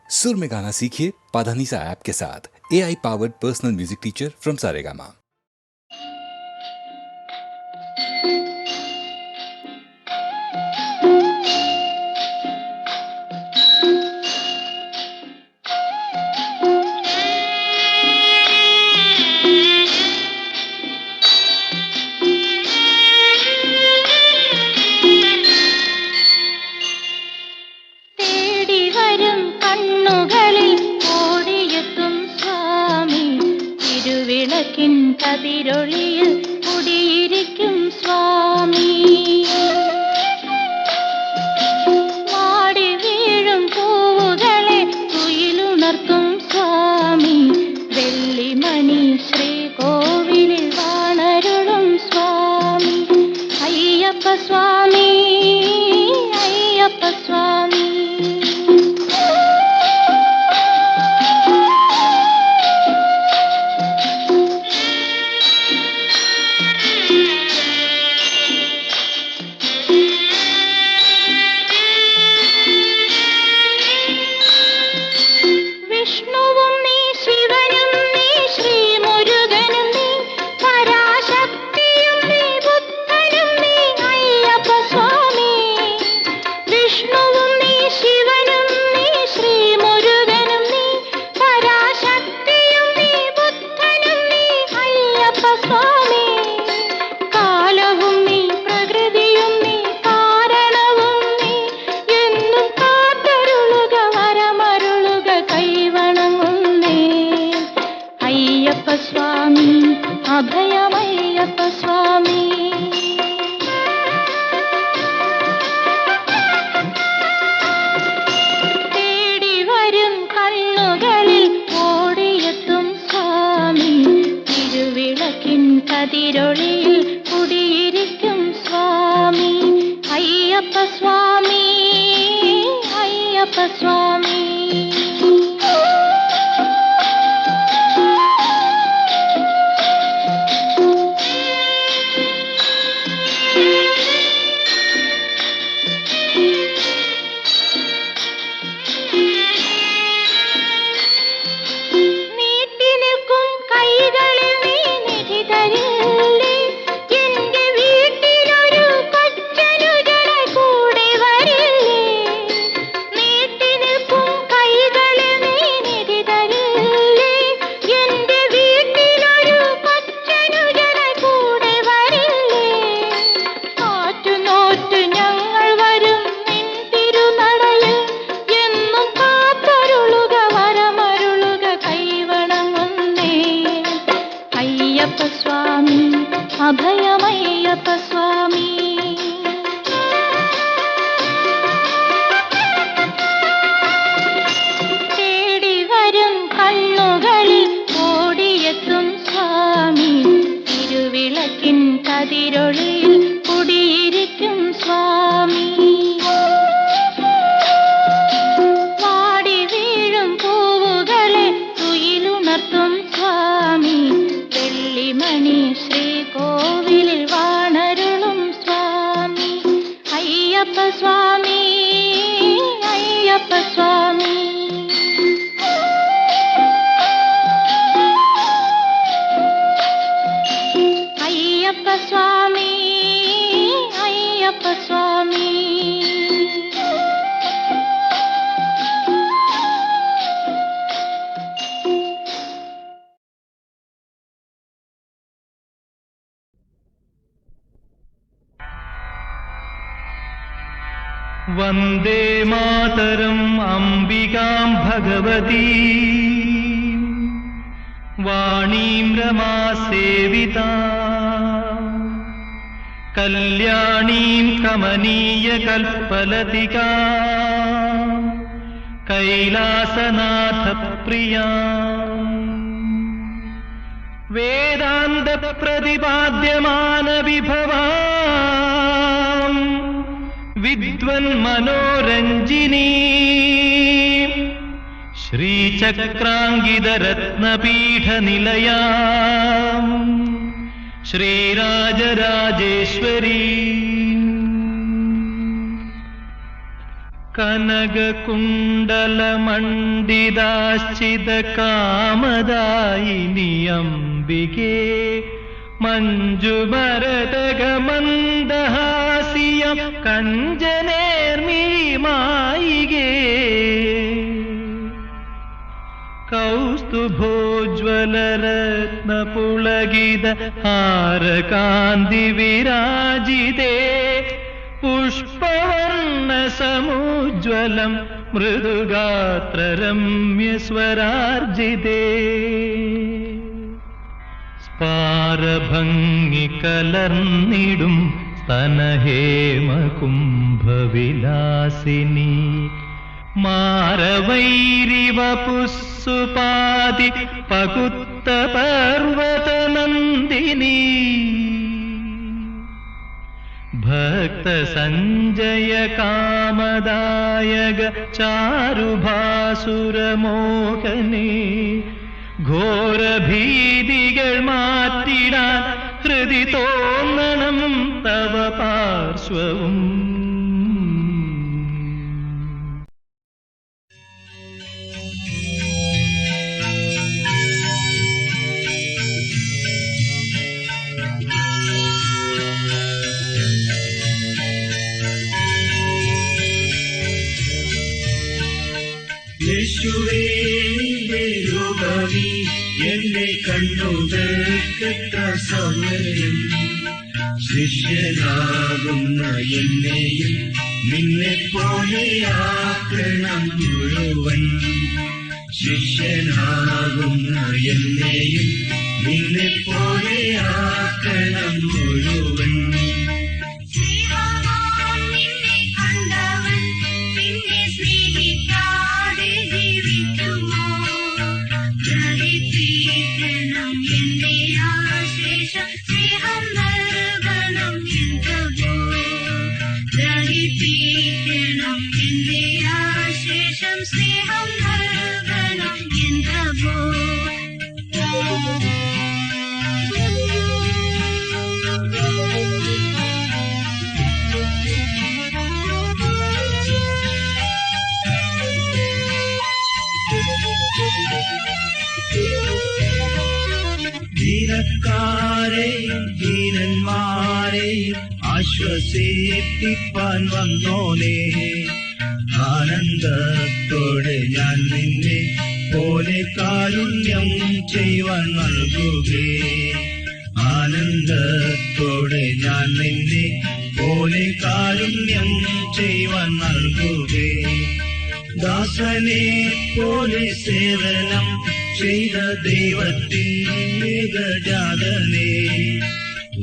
सुर में गाना सीखिए पाधानीसा ऐप के साथ। AI powered personal music teacher from Saregama. കതിരൊളിയിൽ കുടിയിരിക്കും സ്വാമി, മാടി വീഴും പൂവുകളെ കുയിലുണർത്തും സ്വാമി, വെള്ളിമണി ശ്രീകോവിലിൽ വാണരുളും സ്വാമി, അയ്യപ്പ സ്വാമി, അയ്യപ്പ സ്വാമി. അഭയമയ്യപ്പ സ്വാമി, തേടി വരും കണ്ണുകളിൽ ഓടിയെത്തും സ്വാമി, തിരുവിളക്കിൻ കതിരൊളിയിൽ കുടിയിരിക്കും സ്വാമി, അയ്യപ്പ സ്വാമി, അയ്യപ്പ സ്വാമി. അഭയമയ്യപ്പ സ്വാമി, തേടി വരും കണ്ണുകളിൽ ഓടിയെത്തും സ്വാമി, തിരുവിളക്കിൻ കതിരൊളിയിൽ കുടിയിരിക്കും സ്വാമി, മാടി വീഴും പൂവുകളെ കുയിലുണർത്തും സ്വാമി, വെള്ളിമണി ശ്രീകോവിലിൽ വാണരുളും സ്വാമി, അയ്യപ്പ സ്വാമി, അയ്യപ്പ സ്വാമി. അയ്യപ്പ സ്വാമി, അയ്യപ്പ സ്വാമി. വന്ദേ മാതരം അംബികാം ഭഗവതി വാണീം രമാസേവിതാ കല്യാണീം കമനീയകൽപ്പലതികാ കൈലാസനാഥപ്രിയാ വേദാന്തപ്രതിപാദ്യമാനവിഭവാം വിദ്വന്മനോരഞ്ജിനീ ശ്രീചക്രാങ്കിതരത്നപീഠനിലയാം ശ്രീരാജരാജേശ്വരീ കനകകുണ്ടലമണ്ഡിതാശ്ചിത കാമദായിനി അംബികേ മഞ്ജുമരതകമന്ദഹാസിയം കഞ്ചനേർമിഴിമായികേ കൗസ്തുഭോജ്വലരത്നപുളകിത ഹാരകാന്തി വിരാജിതേ പുഷ്പവർണ്ണസമുജ്വലം മൃദുഗാത്രരമ്യസ്വരാർജിതേ സ്പാരഭംഗി കലർന്നിടും സ്തനഹേമകുംഭവിലാസിനി മാരവൈരിവപുസ്സുപാതി പകുത്തപർവതനന്ദിനി ഭക്തസഞ്ജയ കാമദായക ചാരുഭാസുരമോഹനേ ഘോരഭീതികൾ മാറ്റിടാൻ ഹൃദി തോന്നണം തവ പാർശ്വവും. യേശുവേ നിന്റെ രൂപമീ എന്നെ കണ്ണുകൾക്കെത്ര സൗന്ദര്യം ശിഷ്യനാകുന്ന എന്നെയും നിന്നെ പോലെയാക്കണം മുഴുവൻ ശിഷ്യനാകുന്ന എന്നെയും നിന്നെ പോലെയാക്കണം മുഴുവൻ ദീനക്കാരെയും ദീനന്മാരെയും ആശ്വസിപ്പിപ്പാൻ വന്നോനേ ആനന്ദത്തോടെ ഞാൻ നിന്നെ പോലെ കാരുണ്യം ചെയ്യുവാൻ നൽകുകേ ആനന്ദത്തോടെ ഞാൻ നിന്നെ പോലെ കാരുണ്യം ചെയ്യുവാൻ നൽകുകേ ദാസനെ പോലെ സേവനം ചെയ്ത ദൈവത്തിൻ ഏകജാതനെ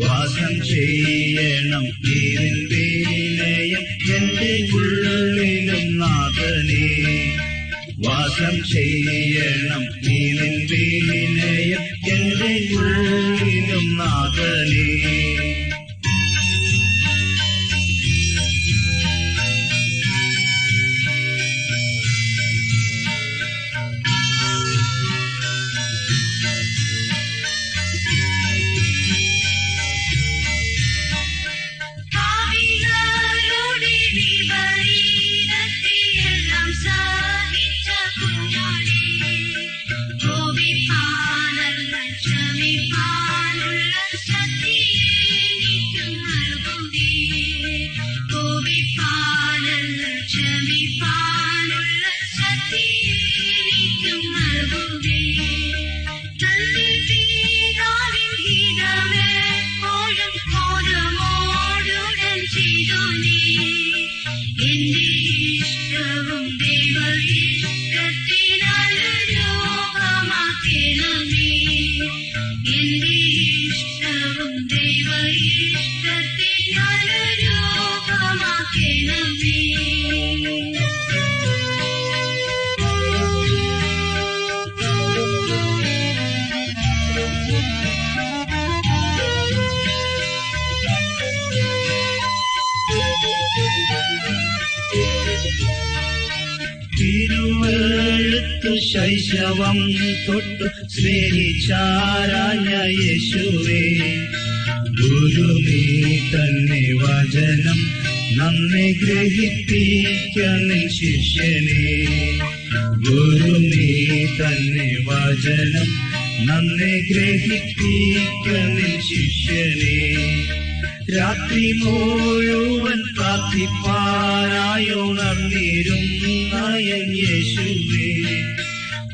വാസം ചെയ്യണം നീരിൻ വിനയം എന്റെ ഉള്ളിലും നാഥനെ വാസം ചെയ്യണം നീരിൻ വിനയം എന്റെ ഉള്ളിലും നാഥനെ തിരുവെഴുത്തു ശൈശവം തൊട്ടു സ്നേഹിച്ചാരാഞ്ഞ യേശുവേ ഗുരു നീ തന്നെ വചനം നമ്മെ ഗ്രഹിപ്പിക്കുന്ന ശിഷ്യനെ. ഗുരു നീ തന്നെ വചനം നമ്മെ ഗ്രഹിപ്പിക്കുന്ന ശിഷ്യനെ. രാത്രി മുഴുവൻ പ്രാർത്ഥിപ്പാനായുണർന്നിരുന്ന യേശുവേ,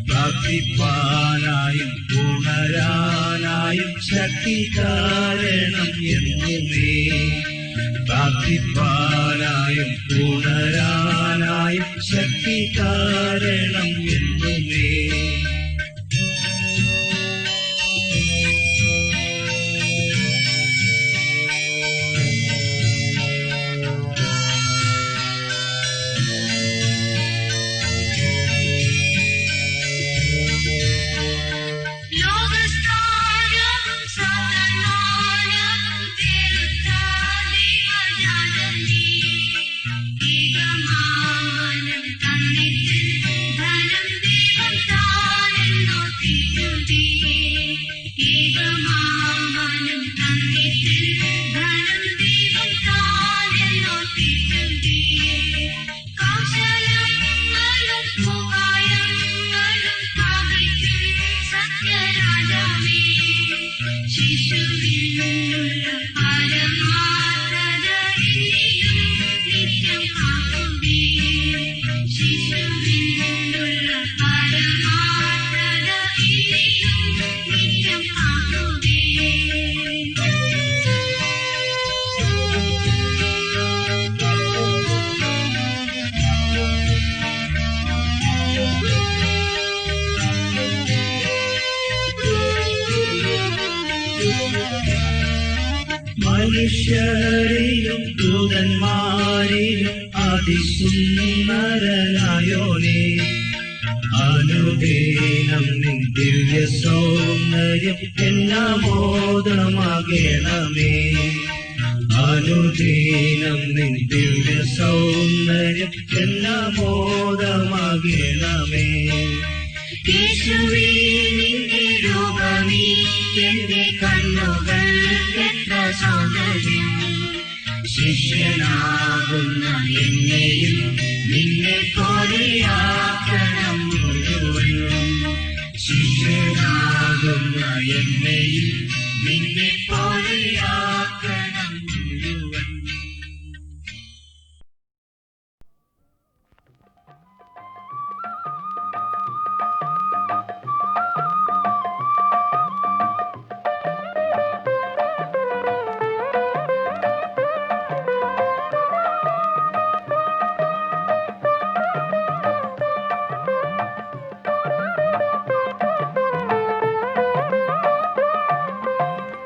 പ്രാർത്ഥിപ്പാനായും ഉണരാനായും ശക്തി കാരണം എന്നുമേ. പ്രാർത്ഥിപ്പാനായും ഉണരാനായും ശക്തി കാരണം എന്നുമേ. മനുഷ്യരിലും ദൂതന്മാരിലും അതിസുന്ദരനായോനേ, അനുദിനം നിൻ ദിവ്യ സൗന്ദര്യം എല്ലാം മോദമാകണമേ. അനുദിനം നിൻ ദിവ്യ സൗന്ദര്യം എല്ലാം മോദമാകണമേ. യേശുവേ നിന്റെ രൂപമേ എന്റെ കണ്ണുകൾ എത്ര സൗന്ദര്യം. ശിഷ്യനാകുന്ന എന്നെയും നിന്നെ പോലെയാക്കണം മുഴുവൻ. ശിഷ്യനാകുന്ന എന്നെയും നിന്നെ പോലെയാക്കണം മുഴുവൻ.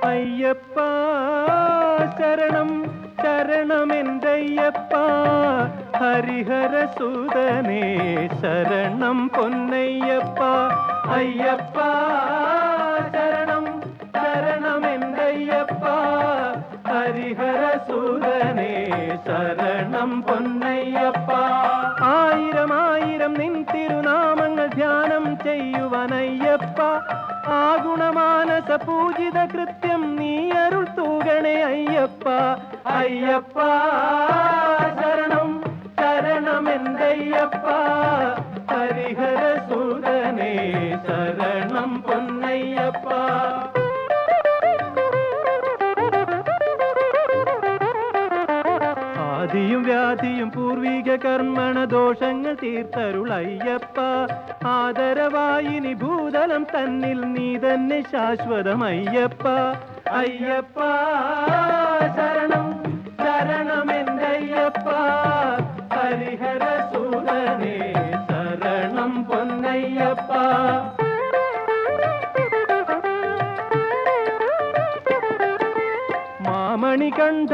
അയ്യപ്പ ശരണം ശരണമെന്തയ്യപ്പ, ഹരിഹരസുതനേ ശരണം പൊന്നയ്യപ്പ. അയ്യപ്പ ശരണം ശരണമെന്തയ്യപ്പ, ഹരിഹരസുതനേ ശരണം പൊന്നയ്യപ്പ. ആയിരം ആയിരം നിൻ തിരുനാമങ്ങൾ ധ്യാനം ചെയ്യുവനയ്യപ്പ, ആ ഗുണമാനസ പൂജിത കൃത്യം നീ അരുൾ തൂകണേ അയ്യപ്പ. അയ്യപ്പ ശരണം ശരണമെന്തയ്യപ്പ, ഹരിഹരസുതനേ ശരണം പൊന്നയ്യപ്പ. ആദിയും വ്യാധിയും പൂർവിക കർമ്മണ ദോഷങ്ങൾ തീർത്തരുളയ്യപ്പ, ആദരവായിനി ഭൂതലം തന്നിൽ നീ തന്നെ ശാശ്വതമയ്യപ്പ. അയ്യപ്പ ശരണം ശരണമെന്തയ്യപ്പ, ഹരിഹരസുതനേ ശരണം പൊന്നയ്യപ്പ. മാമണികണ്ഠ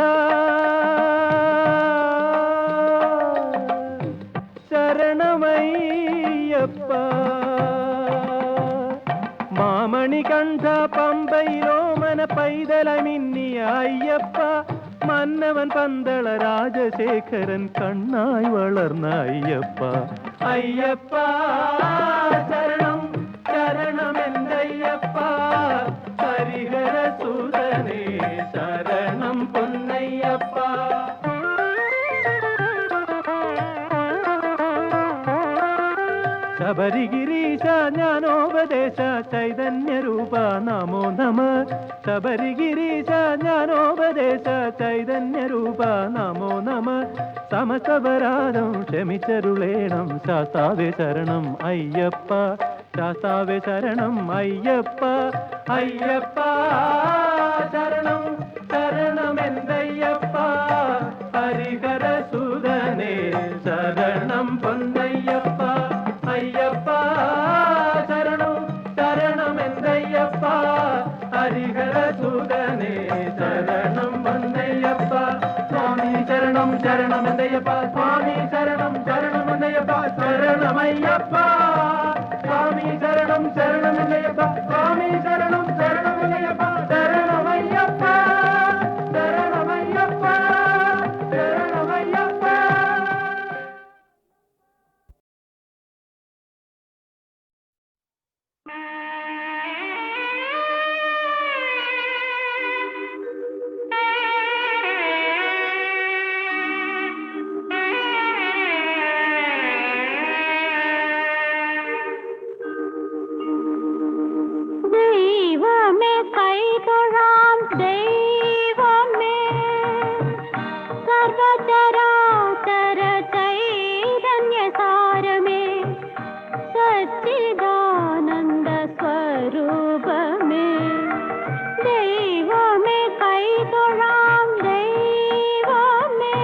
ശരണമയ്യപ്പ, മാമണികണ്ഠ പമ്പയിലോമന പൈതലായി മിന്നിയ അയ്യപ്പ, മന്നവൻ പന്തള രാജശേഖരൻ കണ്ണായി വളർന്ന അയ്യപ്പ. അയ്യപ്പ ശരണം ശരണമെന്തയ്യപ്പ, ഹരിഹരസുതനേ ശരണം പൊന്നയ്യപ്പ. ശബരിഗിരീശ ജ്ഞാനോപദേശ ചൈതന്യരൂപ നമോ നമ. ശബരിഗിരീശ ജ്ഞാനോപദേശ ചൈതന്യരൂപ നമോ നമ. സമസ്തപരാധം ക്ഷമിച്ചരുളേണം ശാസ്താവേ ശരണം അയ്യപ്പ. ശാസ്താവേ ശരണം അയ്യപ്പ. അയ്യപ്പ ശരണം ശരണമെന്തയ്യപ്പ. ഹരിഹര സുതനേ ശരണം പൊന്നയ്യപ്പ. അയ്യപ്പ ശരണം ശരണമെന്തയ്യപ്പ. ഹരിഹര സുതനേ ശരണം പൊന്നയ്യപ്പ. സ്വാമി ശരണം ശരണമെന്തയ്യപ്പ. സ്വാമി ശരണം ശരണമെന്തയ്യപ്പ. ശരണമയ്യപ്പ. സ്വാമി ശരണം ശരണമെന്തയ്യപ്പ. സ്വാമി ശരണം ശരണമെന്തയ്യപ്പ. ശരണമയ്യപ്പ. ശരണമയ്യപ്പ. ശരണമയ്യപ്പ. ദൈവമേ കൈതൊഴാം ദൈവമേ സർവചരാചര ചൈതന്യസാരമേ സച്ചിദാനന്ദ സ്വരൂപമേ. ദൈവമേ കൈതൊഴാം ദൈവമേ.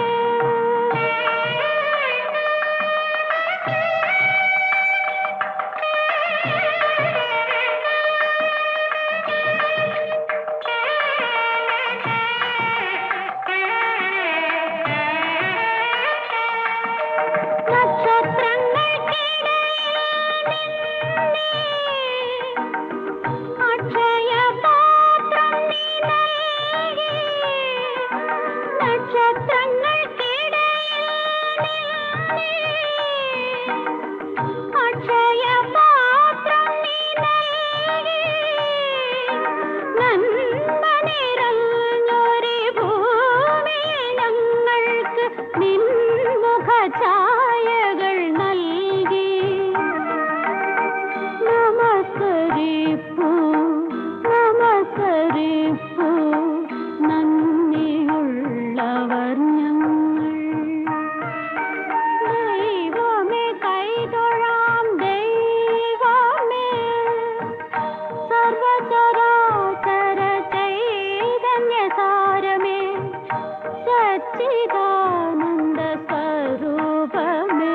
ഛായകൾ നൽകി നമസ്കരിപ്പൂ നമസ്കരിപ്പൂ നന്ദിയുള്ളവർ ഞങ്ങൾ. ദൈവമേ കൈതൊഴാം ദൈവമേ സർവചരാചര ചൈതന്യസാരമേ സച്ചിദാനന്ദ സ്വരൂപമേ.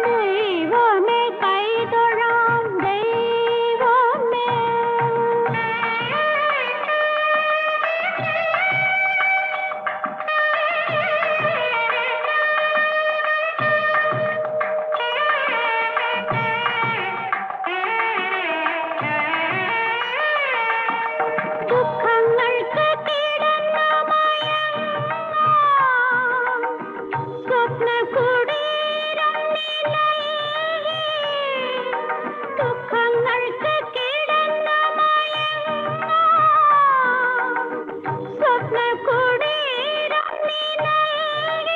ദൈവമേ കൈതൊഴാം ദൈവമേ. ദുഃഖങ്ങൾക്ക് കിടന്ന സ്വപ്നകുടീരം നിലയിൽ ദുഃഖങ്ങൾക്ക് കിടന്ന സ്വപ്നകുടീരം നിലയിൽ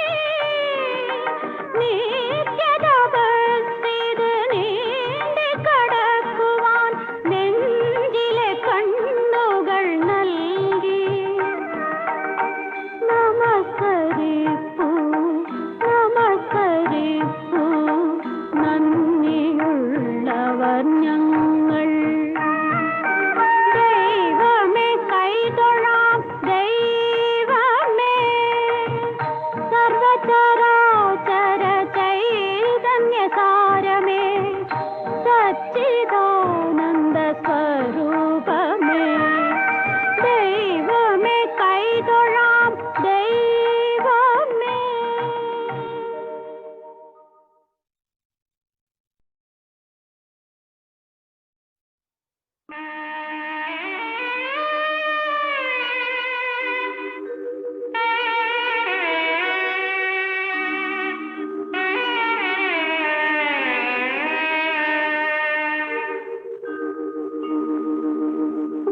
നിത്യതപസ്സിത് നീണ്ടി കടക്കുവാൻ നെഞ്ചിലെ കണ്ണുകൾ നൽകി നമസ്കരിപ്പൂ നമസ്കരിപ്പൂ നന്ദിയുള്ളവർ ഞങ്ങൾ. ദൈവമേ കൈതൊഴാം ദൈവമേ സർവചരാചര ചൈതന്യസാരമേ സച്ചിദാനന്ദ സ്വരൂപമേ. ദൈവമേ കൈതൊഴാം ദൈവമേ.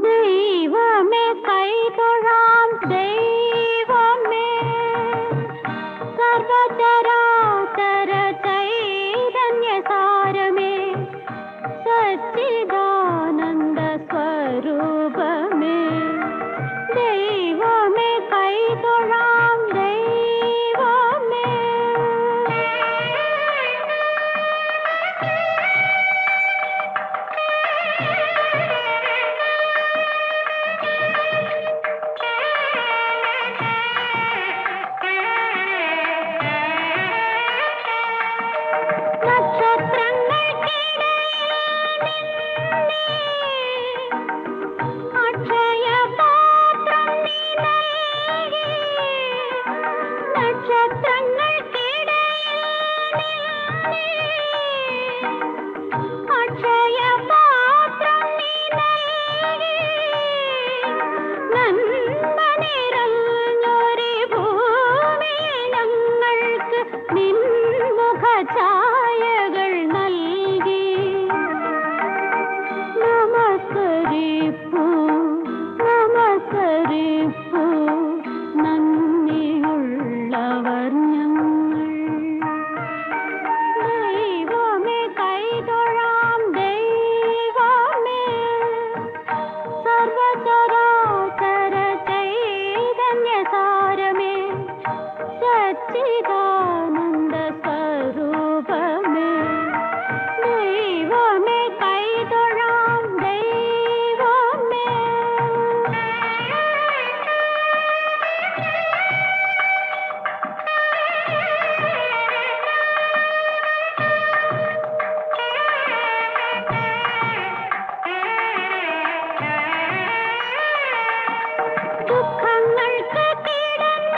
ദൈവമേ കൈതൊഴാം ദൈവമേ സർവചരാചര ചൈതന്യസാരമേ സച്ചിദാനന്ദ സ്വരൂപമേ ദൈവമേ കൈതൊഴാം ദൈവമേ. ഛായകൾ നൽകി നമസ്കരിപ്പൂ നമസ്കരിപ്പൂ നന്ദിയുള്ളവർ ഞങ്ങൾ. ദൈവമേ കൈതൊഴാം ദൈവമേ സർവചരാചര ചൈതന്യസാരമേ സച്ചിദാനന്ദ സ്വരൂപമേ ദൈവമേ കൈതൊഴാം ദൈവമേ. ദുഃഖങ്ങൾക്ക് കിടന്ന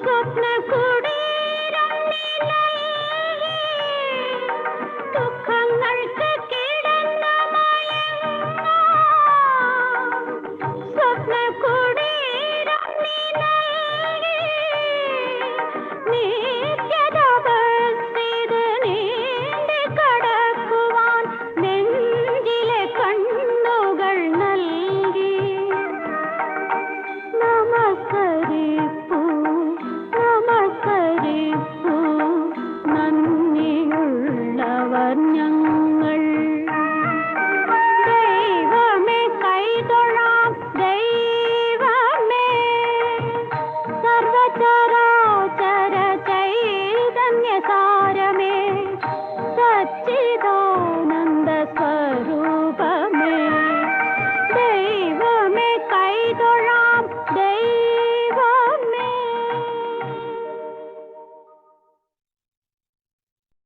സ്വപ്നകുടീരം നീ നൽകി. ദുഃഖങ്ങൾക്ക് കിടന്ന സ്വപ്നകുടീരം നീ നൽകി. നിത്യതപസ്സിത് നീന്തി കടക്കുവാൻ നെഞ്ചിലെ കണ്ണുകൾ നൽകി. നമസ്കരിപ്പൂ നമസ്കരിപ്പൂ നന്ദിയുള്ളവർ ഞങ്ങൾ. ദൈവമേ കൈതൊഴാം ദൈവമേ സർവചരാചര ചൈതന്യസാരമേ സച്ചിദാനന്ദ